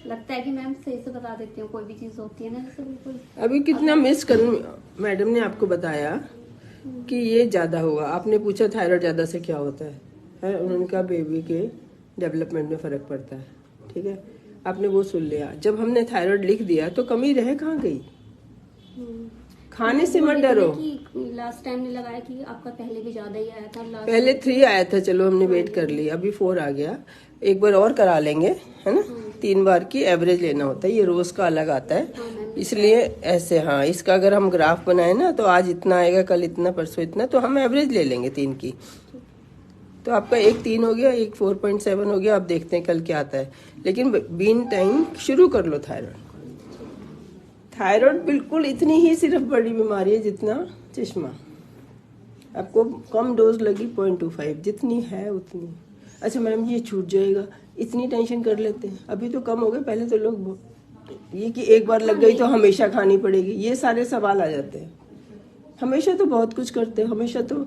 लगता है कि मैम सही से बता देती हूँ, कोई भी चीज होती है ना जैसे बिल्कुल। अभी कितना मिस कर, मैडम ने आपको बताया कि ये ज्यादा होगा। आपने पूछा थायराइड ज्यादा से क्या होता है उन्होंने कहा बेबी के डेवलपमेंट में फर्क पड़ता है। ठीक है, आपने वो सुन लिया। जब हमने थायराइड लिख दिया तो कमी रह कहाँ गई? खाने से मत डरो। लास्ट टाइम ने लगाया कि आपका पहले भी ज्यादा ही आया था। पहले 3 आया था, चलो हमने वेट कर ली, अभी 4 आ गया। एक बार और करा लेंगे, है ना। 3 बार की एवरेज लेना होता है, ये रोज का अलग आता है, इसलिए ऐसे। हाँ, इसका अगर हम ग्राफ बनाए ना तो आज इतना आएगा, कल इतना, परसों इतना, तो हम एवरेज ले लेंगे 3 की। तो आपका एक 3 हो गया, एक 4.7 हो गया। आप देखते हैं कल क्या आता है, लेकिन बीन टाइम शुरू कर लो थायराइड। थायराइड बिल्कुल इतनी ही सिर्फ बड़ी बीमारी है जितना चश्मा। आपको कम डोज लगी 0.25, जितनी है उतनी। अच्छा मैडम ये छूट जाएगा, इतनी टेंशन कर लेते हैं। अभी तो कम हो गए, पहले तो लोग ये कि एक बार लग गई तो हमेशा खानी पड़ेगी, ये सारे सवाल आ जाते हैं। हमेशा तो बहुत कुछ करते हो, हमेशा तो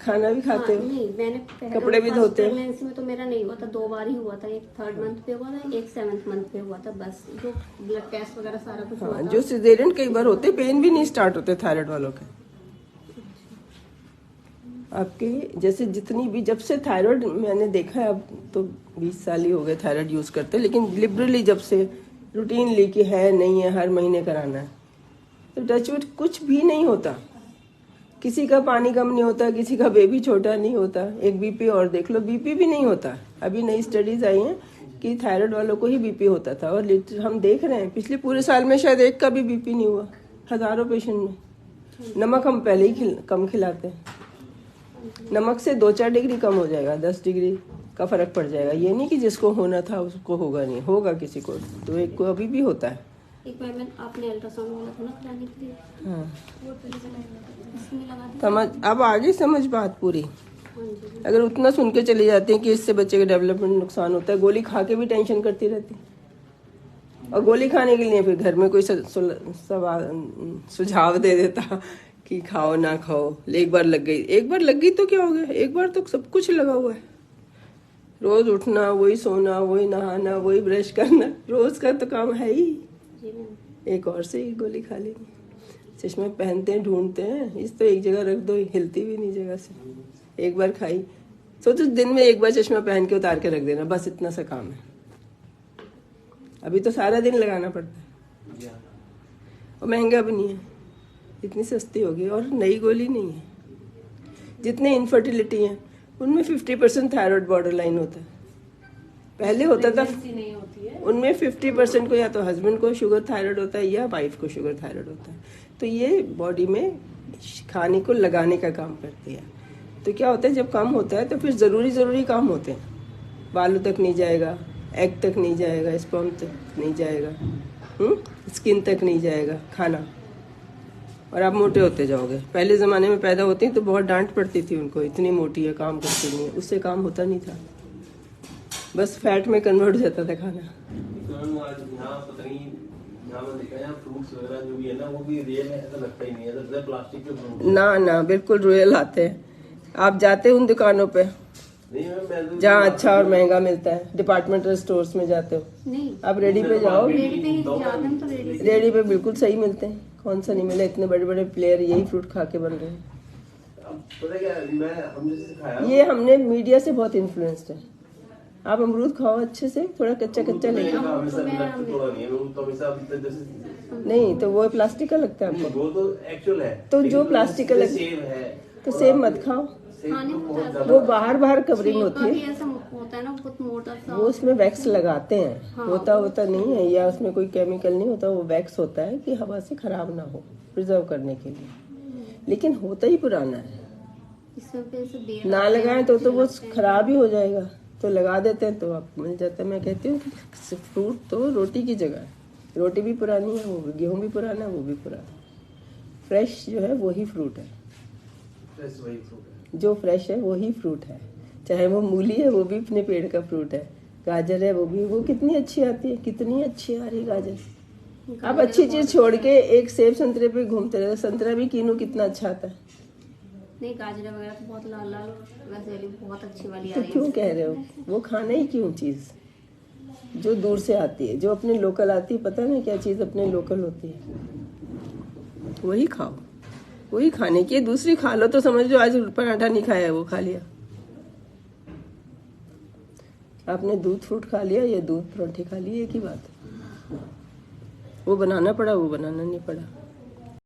खाना भी खाते हो। नहीं, मैंने कपड़े भी धोते हो। प्रेगनेंसी में तो मेरा नहीं हुआ था, 2 बार ही हुआ था। एक 3rd मंथ पे हुआ था, एक 7th मंथ पे हुआ था, बस। जो ब्लड टेस्ट वगैरह सारा कुछ हुआ था। जो सिजेरियन कई बार होते, पेन भी नहीं स्टार्ट होते थायराइड वालों के। आपके जैसे जितनी भी, जब से थायराइड मैंने देखा है, अब तो 20 साल ही हो गए थायराइड यूज करते, लेकिन लिबरली जब से रूटीन ली कि है नहीं है, हर महीने कराना है, तो टचवुड कुछ भी नहीं होता। किसी का पानी कम नहीं होता, किसी का बेबी छोटा नहीं होता। एक बीपी और देख लो, बीपी भी नहीं होता। अभी नई स्टडीज आई हैं कि थायराइड वालों को ही बीपी होता था, और हम देख रहे हैं पिछले पूरे साल में शायद एक का भी बीपी नहीं हुआ, हजारों पेशेंट में। नमक हम पहले ही कम खिलाते हैं, नमक से 2-4 डिग्री कम हो जाएगा, 10 डिग्री का फर्क पड़ जाएगा। ये नहीं कि जिसको होना था उसको होगा नहीं, होगा किसी को, तो एक को अभी भी होता है। एक बार आपने अल्ट्रासाउंड बोला था ना कराने के लिए। हाँ, वो इसमें लगा दी। समझ, अब आगे समझ बात पूरी। अगर उतना सुन के चली जाती है कि इससे बच्चे के डेवलपमेंट नुकसान होता है, गोली खा के भी टेंशन करती रहती, और गोली खाने के लिए फिर घर में कोई सुझाव दे देता कि खाओ ना खाओ। एक बार लग गई तो क्या हो गया, एक बार तो सब कुछ लगा हुआ है। रोज उठना, वही सोना, वही नहाना, वही ब्रश करना, रोज का तो काम है ही। एक और से ही गोली खा लेंगे। चश्मा पहनते हैं, ढूंढते हैं, इस तो एक जगह रख दो, हिलती भी नहीं जगह से। एक बार खाई, सोचो दिन में एक बार चश्मा पहन के उतार के रख देना, बस इतना सा काम है। अभी तो सारा दिन लगाना पड़ता है, और महंगा भी नहीं है, इतनी सस्ती होगी, और नई गोली नहीं है। जितने इनफर्टिलिटी हैं उनमें 50% थायराइड बॉर्डर लाइन होता है। पहले होता था उनमें 50% को या तो हस्बैंड को शुगर थायराइड होता है या वाइफ को शुगर थायराइड होता है। तो ये बॉडी में खाने को लगाने का काम करती है। तो क्या होता है, जब कम होता है तो फिर जरूरी काम होते हैं। बालों तक नहीं जाएगा, एग तक नहीं जाएगा, स्पर्म तक नहीं जाएगा, स्किन तक नहीं जाएगा खाना, और आप मोटे होते जाओगे। पहले ज़माने में पैदा होती तो बहुत डांट पड़ती थी उनको, इतनी मोटी है, काम करती नहीं है। उससे काम होता नहीं था, बस फैट में कन्वर्ट हो जाता था खाना। ना बिल्कुल रियल आते हैं। आप जाते उन दुकानों पे जहाँ अच्छा और महंगा मिलता है, डिपार्टमेंटल स्टोर्स में जाते हो नहीं, आप रेडी पे जाओ, रेडी पे बिल्कुल सही मिलते हैं। कौन सा नहीं मिला, इतने बड़े बड़े प्लेयर यही फ्रूट खा के बन रहे हैं। ये हमने मीडिया से बहुत इन्फ्लुएंस्ड है। आप अमरूद खाओ अच्छे से, थोड़ा कच्चा लेके। नहीं तो वो प्लास्टिक का लगता है आपको, वो तो एक्चुअल है। तो जो प्लास्टिक का लगता है तो सेब मत खाओ, वो बाहर कवरिंग होती है, होता है ना बहुत मोटा सा, वो उसमें वैक्स लगाते हैं। हाँ, होता नहीं है, या उसमें कोई केमिकल नहीं होता, वो वैक्स होता है कि हवा से खराब ना हो, प्रिजर्व करने के लिए। लेकिन होता ही पुराना है, ना लगाएं तो वो खराब ही हो जाएगा। तो लगा देते हैं तो आपको मिल जाता है। मैं कहती हूँ फ्रूट तो रोटी की जगह है, रोटी भी पुरानी है, वो गेहूँ भी पुराना है, वो भी पुराना। फ्रेश जो है वही फ्रूट है, जो फ्रेश है वही फ्रूट है। चाहे वो मूली है, वो भी अपने पेड़ का फ्रूट है। गाजर है, वो भी, वो कितनी अच्छी आती है, कितनी अच्छी आ रही गाजर। आप अच्छी चीज छोड़ के एक सेब संतरे पे घूमते रहे। संतरा भी कीनू कितना अच्छा आता है। नहीं, गाजर वगैरह तो बहुत लाल वैसे बहुत अच्छी वाली आ तो रही है। क्यों कह रहे हो, वो खाना ही क्यों चीज? जो दूर से आती है, जो अपने लोकल आती है, पता है ना क्या चीज़ अपने लोकल होती है, वही खाओ, वही खाने की है। दूसरी खा लो तो समझ लो आज पराठा नहीं खाया, वो खा लिया आपने, दूध फ्रूट खा लिया या दूध पराठे खा लिए, एक ही बात है। वो बनाना पड़ा, वो बनाना नहीं पड़ा।